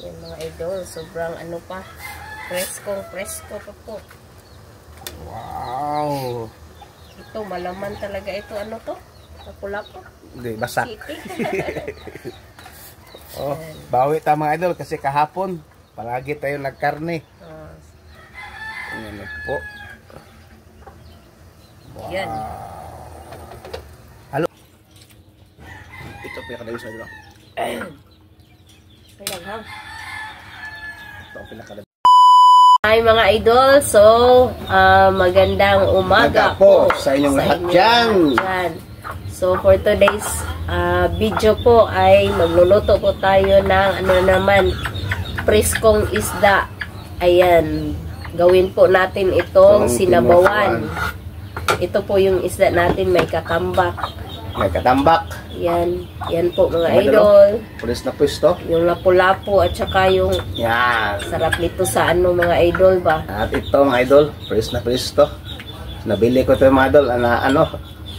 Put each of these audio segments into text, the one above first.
Yan mga idol, sobrang ano pa, presko pa po. Wow! Ito, malaman talaga ito. Ano to? Lapu-lapu? Hindi, basak. Oh, bawi tayo mga idol kasi kahapon palagi tayo nagkarne. Yan po. Wow. Yan. Halo. Ito pinakadagos na idol. Kailangan. Ito pinakadagos. Hi mga idol, so magandang umaga po sa inyong lahat dyan. So for today's video po ay magluluto po tayo ng ano naman, preskong isda. Ayan, gawin po natin itong sinabawan. Ito po yung isda natin, may katambak. May katambak. Yan, yan po mga idol. Pulis na pwesto. Yung lapu-lapu at saka yung sarap nito sa ano mga idol ba. At ito mga idol, pulis na pwesto. Nabili ko ito mga idol,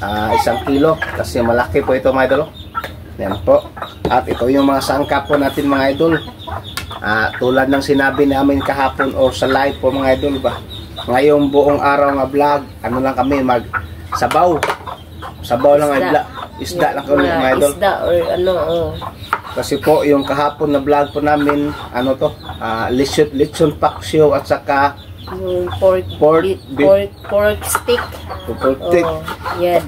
1 kilo kasi malaki po ito mga idol. Yan po. At ito yung mga sangkap po natin mga idol. Tulad ng sinabi namin kahapon or sa live po mga idol ba. Ngayong buong araw nga vlog, ano lang kami sabaw lang isda lang kami mga idol. Isda or ano Kasi po yung kahapon na vlog po namin, ano to, lechon paksiw at saka yung pork stick. Pork stick. Yan.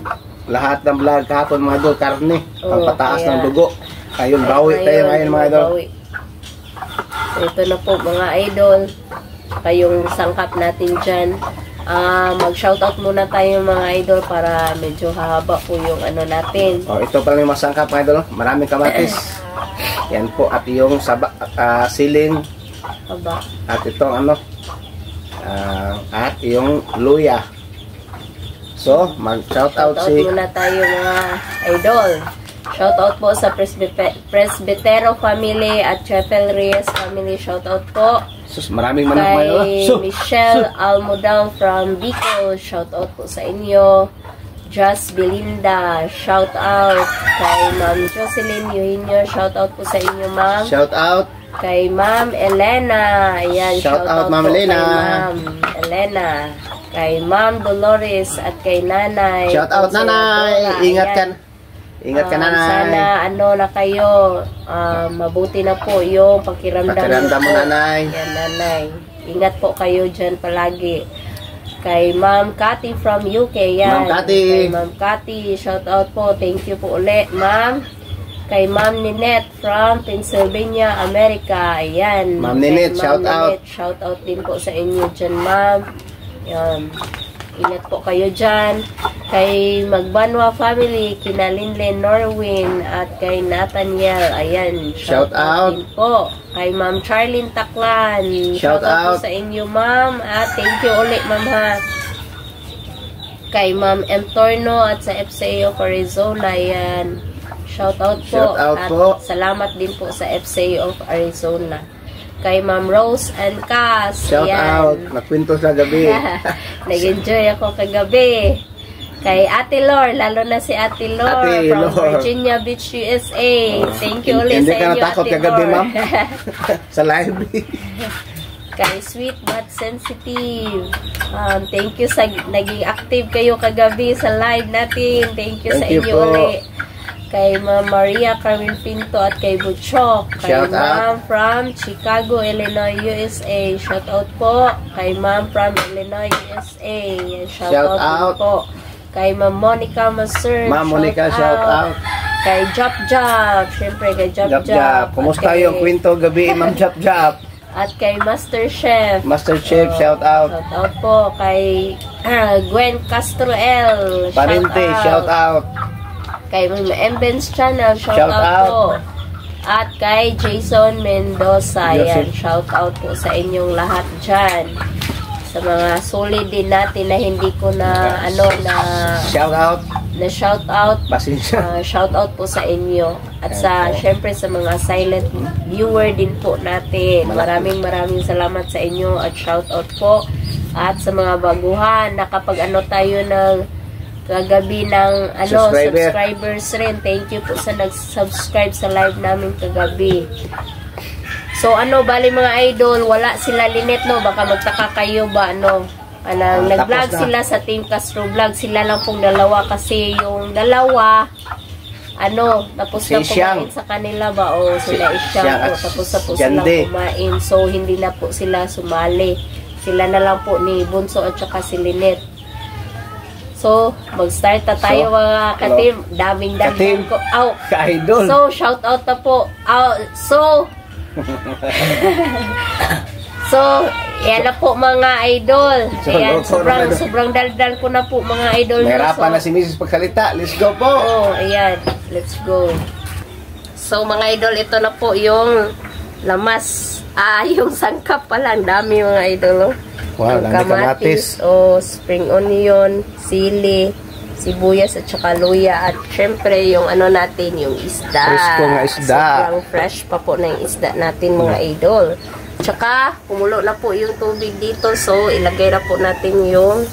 Lahat ng vlog kahapon mga idol, karne, ang pataas ng dugo. Ayun, bawi tayo ngayon mga idol. Ito na po mga idol, kayong sangkap natin dyan. Mag-shoutout muna tayo mga idol para medyo hahaba po yung ano natin. Ito pala yung masangkap mga idol, maraming kamatis. Yan po, at yung siling. At itong at yung luya. So, mag-shoutout muna tayo mga idol. Shoutout po sa Presbitero family at Chapel Reyes family. Shoutout po. Maraming manok kay Michelle Almodal from Bicol. Shoutout po sa inyo. Just Belinda. Shoutout kay Ma'am Jocelyn Eugenio. Shoutout po sa inyo ma'am. Shoutout kay Ma'am Elena. Ayan, shoutout Ma'am Elena. Kay Ma'am Elena. Kay Ma'am Dolores at kay Nanay. Shoutout Nanay. Ingat ka nanay. Sana na kayo, mabuti na po yung pakiramdam mo nanay. Yan nanay. Ingat po kayo dyan palagi. Kay Ma'am Cathy from UK. Yan. Ma'am Cathy. Kay Ma'am Cathy, shout out po. Thank you po ulit ma'am. Kay Ma'am Ninette from Pennsylvania, America. Ayan. Ma'am Ninette, shout out. Shout out din po sa inyo dyan ma'am. Yan. Ingat po kayo dyan. Kay Magbanwa family, kina Linlen Norwin, at kay Nathaniel. Ayan, shout out din po. Kay Ma'am Charlene Taklan. Shout out po sa inyo, ma'am. At thank you ulit, ma'am ha. Kay Ma'am M. Torno at sa FCA of Arizona. Ayan. Shout out po. Shout out at po. Salamat din po sa FCA of Arizona. Kay Ma'am Rose and Cass. Shout out. Nagkwento sa gabi. Nag-enjoy ako kagabi. Kay Ate Lor, lalo na si Ate Lor from Virginia Beach, USA. Thank you ulit sa inyo, Ate Lor. Hindi ka natakot kagabi, ma'am? Sa live. Kay Sweet but Sensitive. Thank you sa naging active kayo kagabi sa live natin. Thank you sa inyo ulit. Kay Ma'am Maria Carmen Pinto at kay Butchok. Kay Ma'am from Chicago, Illinois, USA. Shout out po. Kay Ma'am from Illinois, USA. Shout out po. Kay Ma'am Monica Maser. Ma'am Monica, shout out. Kay Jop Jop. Siyempre kay Jop Jop. Kumusta yung kwento gabi, Ma'am Jop Jop? At kay Master Chef. Master Chef, shout out. Shout out po. Kay Gwen Castro L. Parente, shout out. Kay Mbens Channel, shout out po. At kay Jason Mendoza, yan, shout out po sa inyong lahat dyan. Sa mga solid din natin na hindi ko na shout out. Shout out po sa inyo. At sa syempre sa mga silent viewer din po natin. Maraming salamat sa inyo at shout out po. At sa mga baguhan, nakapag tayo ng kagabi ng subscribers rin. Thank you po sa nag-subscribe sa live namin kagabi. So ano, bali mga idol, wala sila Lynette, no? Baka magtaka kayo ba, ano? Nag-vlog sila sa Team Castro Vlog. Sila lang pong dalawa kasi yung dalawa, ano, tapos na kumain sa kanila ba? O sila Isyang, o tapos na po silang kumain. So, hindi na po sila sumali. Sila na lang po ni Bunso at saka si Lynette. So, mag-start na tayo mga ka-team. Daming ko. Ka-idol. So, shout out na po. So, yan na po mga idol. Ayan, sobrang daldal ko na po mga idol. Mahirapan na si Mrs. pagsalita. Let's go po. Oh, ayan. Let's go. So, mga idol, ito na po yung lamas. Yung sangkap pala. Ang dami mga idol. Wow, kamatis. Spring onion, sili, sibuyas at saka luya. At syempre, yung ano natin, yung isda. Fresh nga isda. Sobrang fresh pa po na yung isda natin mga idol. Tsaka, kumulo na po yung tubig dito. So, ilagay na po natin yung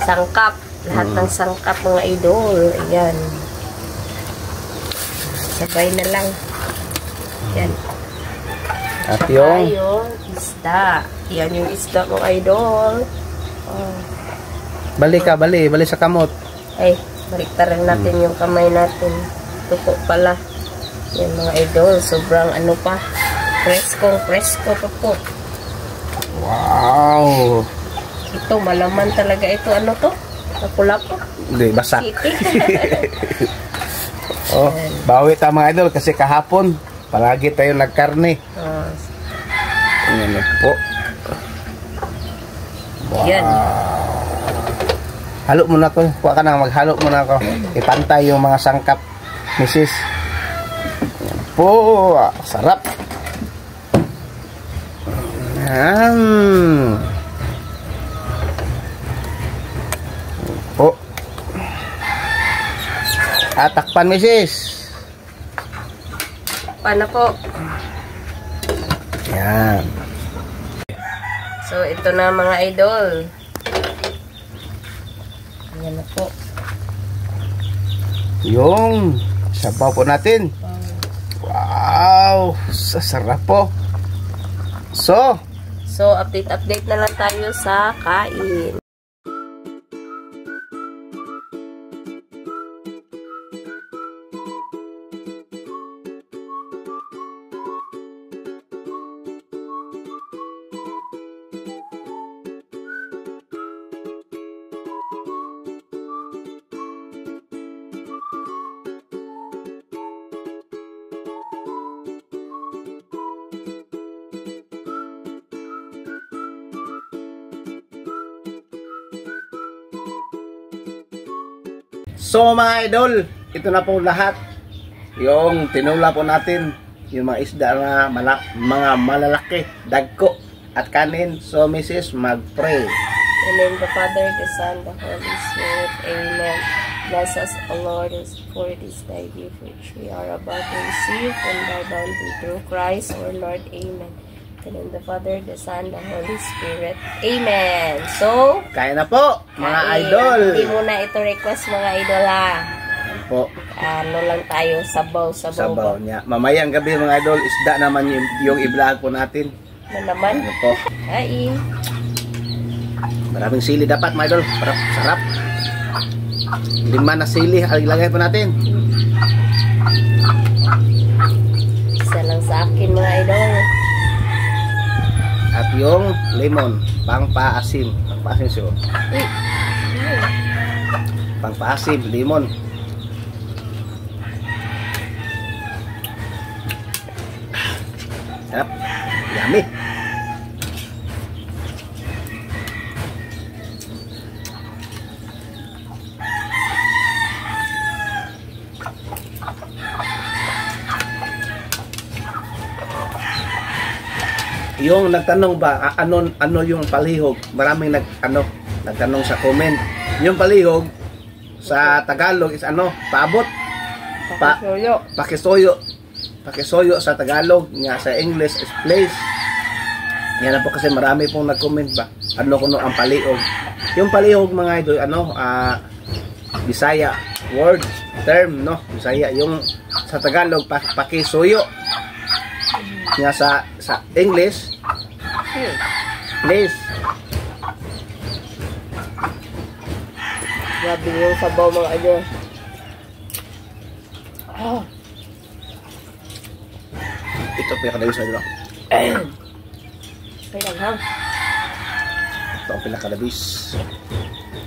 sangkap. Lahat ng sangkap mga idol. Ayan. Sabay na lang. Ayan. At yung isda. Ayan yung isda mga idol. Bali sa kamot. Ay, baliktaran natin yung kamay natin. Ito pala. Yan mga idol. Sobrang ano pa. Presko pa po. Wow! Ito, malaman talaga ito. Ano to? Napula po. Hindi, basak. Bawi tayo mga idol kasi kahapon palagi tayo nagkarne. Yan po. Wow. Yan. Halo muna ko. Kuha ka na, maghalo muna ako. Ipantay yung mga sangkap, Mrs. Yan po. Sarap. Po. Takpan, Mrs. Paano po? Yan. So, ito na mga idol. Yan na po. Yung sabaw po natin. Wow! Sasarap po. So, update na lang tayo sa kain. So mga idol, ito na po lahat. Yung tinula po natin, yung mga isda na mga malalaki, dagko at kanin. So Mrs. mag-pray. In the name of the Father, the Son, the Holy Spirit. Amen. Bless us, O Lord, for this thy gift which we are about to receive from thy bounty through Christ our Lord. Amen. In the name of the Father, the Son, the Holy Spirit. Amen. So, kaya na po, mga idol. Hindi muna ito request mga idol ha. Po. Ano lang tayo, sabaw niya. Mamayang gabi mga idol, isda naman yung i-vlog po natin. Na naman? Ano po? Kain. Maraming sili dapat mga idol. Sarap. 5 na sili, ilagay po natin. Isa lang sa akin mga idol. At yung lemon, pangpaasim. Pangpaasim siya. Pangpaasim, lemon. Sarap. Yummy. Yung nagtanong ba ano yung palihog? Maraming nagtanong sa comment. Yung palihog sa Tagalog is paabot. Pakisoyo. Pakisoyo sa Tagalog, nga sa English is place. Yan na po kasi marami pong nag-comment ba. Kuno ang palihog. Yung palihog mga idol, Bisaya word, term, no? Bisaya yung sa Tagalog pakisoyo. nga sa English. Please. Grabe yung sabaw mga idol. Ito pinakadabis na dito. Kaya lang ha. Ito ang pinakadabis.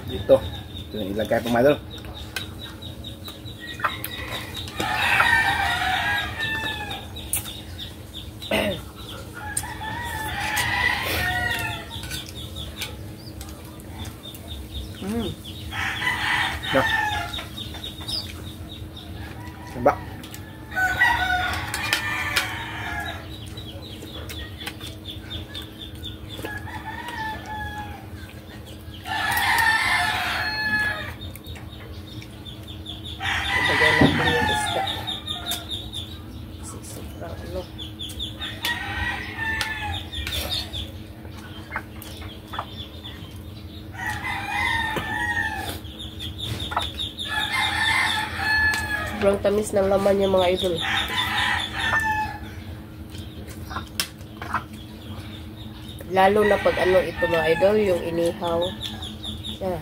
Dito. Ito yung ilagay po mga idol. Nah. Coba. Ilagay natin yung isda. Sobrang ano. Sobrang tamis ng laman niya mga idol. Lalo na pag ano ito mga idol, yung inihaw. Yeah.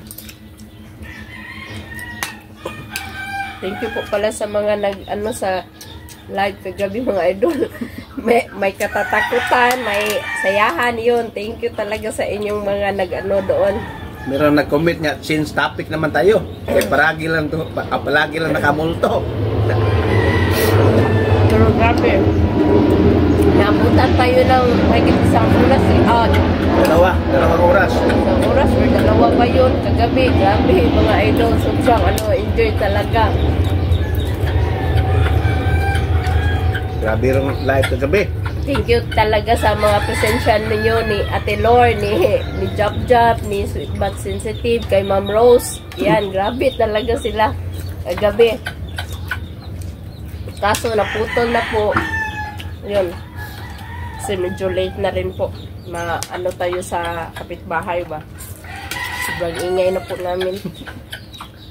Thank you po pala sa mga nag-ano sa live kagabi mga idol. may katatakutan, may sayahan yun. Thank you talaga sa inyong mga nag-ano doon. Meron nag-comment nga, change topic naman tayo. Kaya palagi lang nakamulto. Pero grabe. Nabutan tayo ng mahigit isang oras eh. Dalawang oras. Isang oras or dalawa ba yun? Kagabi, grabe mga idol. Sobrang enjoy talaga. Grabe yung live kagabi. Thank you talaga sa mga presensya ninyo ni Ate Lor, ni Jab Jab, ni Sweet But Sensitive, kay Ma'am Rose. Yan, grabe talaga sila kagabi. Kaso naputol na po. Yun. Kasi medyo late na rin po. Ano tayo sa kapitbahay ba? Sobrang ingay na po namin.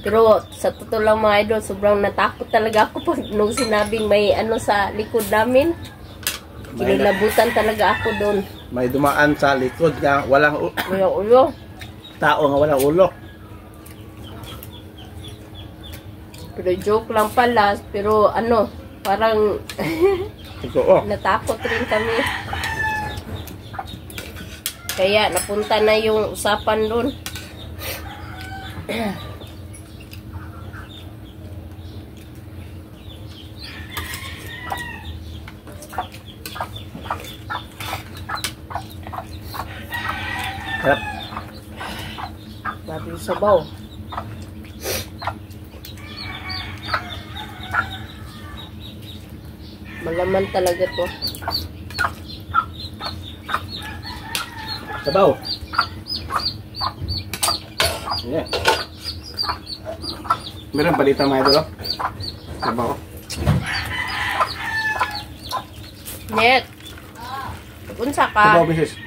Pero sa totoo lang mga idol, sobrang natakot talaga ako pag nung sinabing may ano sa likod namin. Kinilabutan talaga ako doon. May dumaan sa likod nga walang ulo. Tao nga walang ulo. Pero joke lang pala. Pero ano, parang natakot rin kami. Kaya napunta na yung usapan doon. Harap. Grabe yung sabaw. Malaman talaga to. Sabaw. Yeah. Meron balita mga idol. Sabaw. Net. Unsa ka? Sabaw bisis.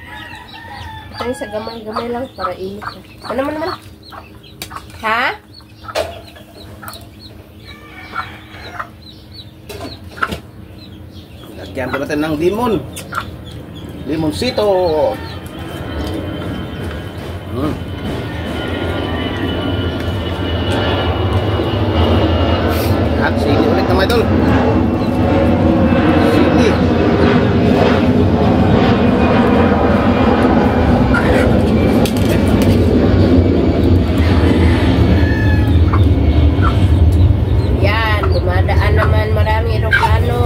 Ito sa gamay-gamay lang para init. Ano naman? Ha? Lagyan ko natin ng limon. Limonsito. At sili ulit na mga idol. Sili. Yan, dumadaan naman maraming eroplano.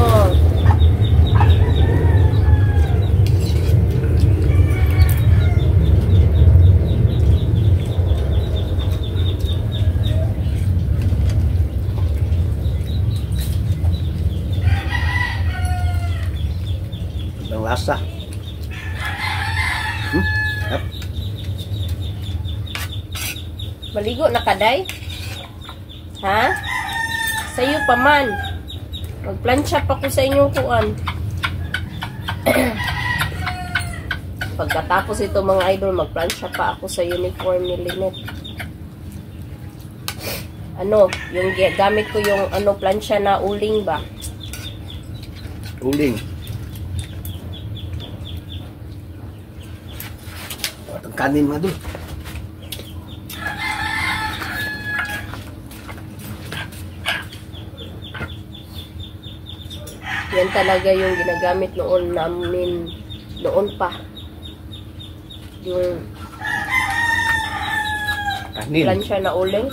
Ang lasa. Yep. Maligo na kaday? Ha? Sa'yo pa man. Magplansya pa ko sa inyong kuan. Pagkatapos ito mga idol, magplansya pa ako sa uniform ni Lynette. Ano, yung gamit ko yung ano plansya na uling ba? Uling. kanin mga idol. Yan talaga yung ginagamit noon namin, noon pa. Yung Kanin. plancha na uling.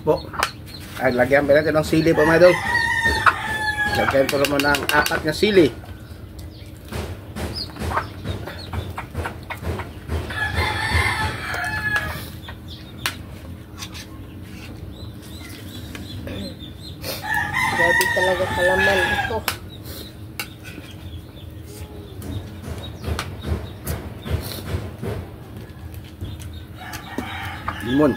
Po. Ay, lagyan pa natin ng sili po mga idol. Lagyan po naman ng 4 na sili. Grabe talaga kalaman ito. Limon.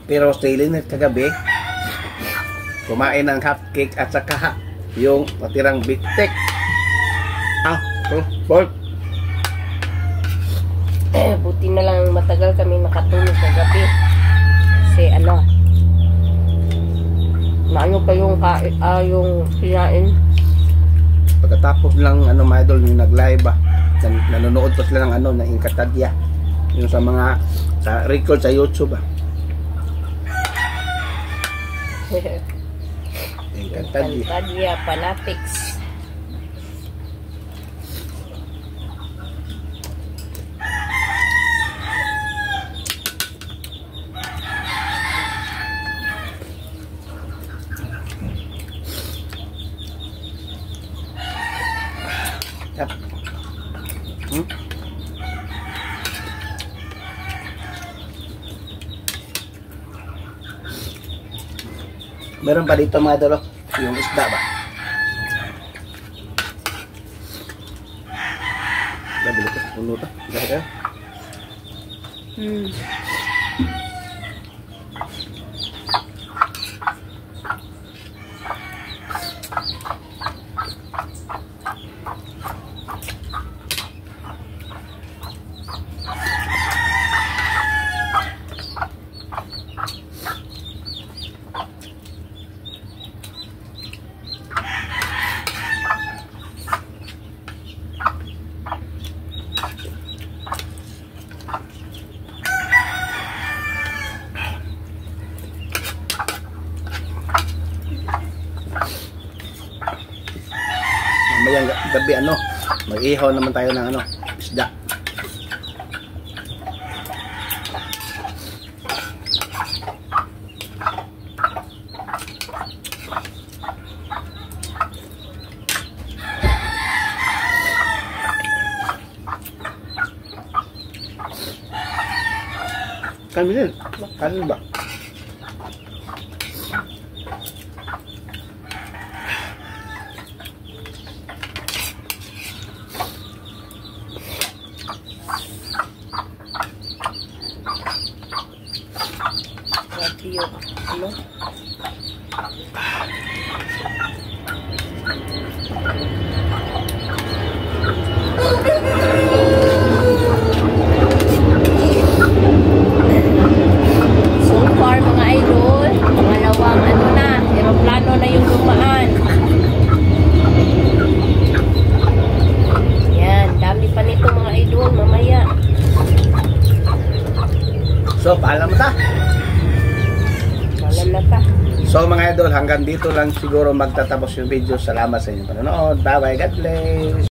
Pero Australian na kagabi, kumain ng cupcake at saka yung patirang biftek. Bol. Buti na lang matagal kami nakatulog kagabi. Kasi ano, naano pa yung kinain. Pagkatapos lang mga idol yung nag-live nanonood pa sila ng ng Inkatadya. Yung sa mga record sa YouTube Inkatadya fanatics. Yep. Meron pa dito mga idol, yung isda ba? Labili ko, ulo to. Dahil mamayang gabi mag-ihaw naman tayo ng isda. Kanin ba? Grabe yun. Ano? So far mga idol, pangalawang aeroplano na yung dumaan. Yan, dami pa nito mga idol, mamaya. So, paalam na ta. Paalam na ta. So mga idol, hanggang dito lang siguro magtatapos yung video. Salamat sa inyong panonood. Bye bye, God bless.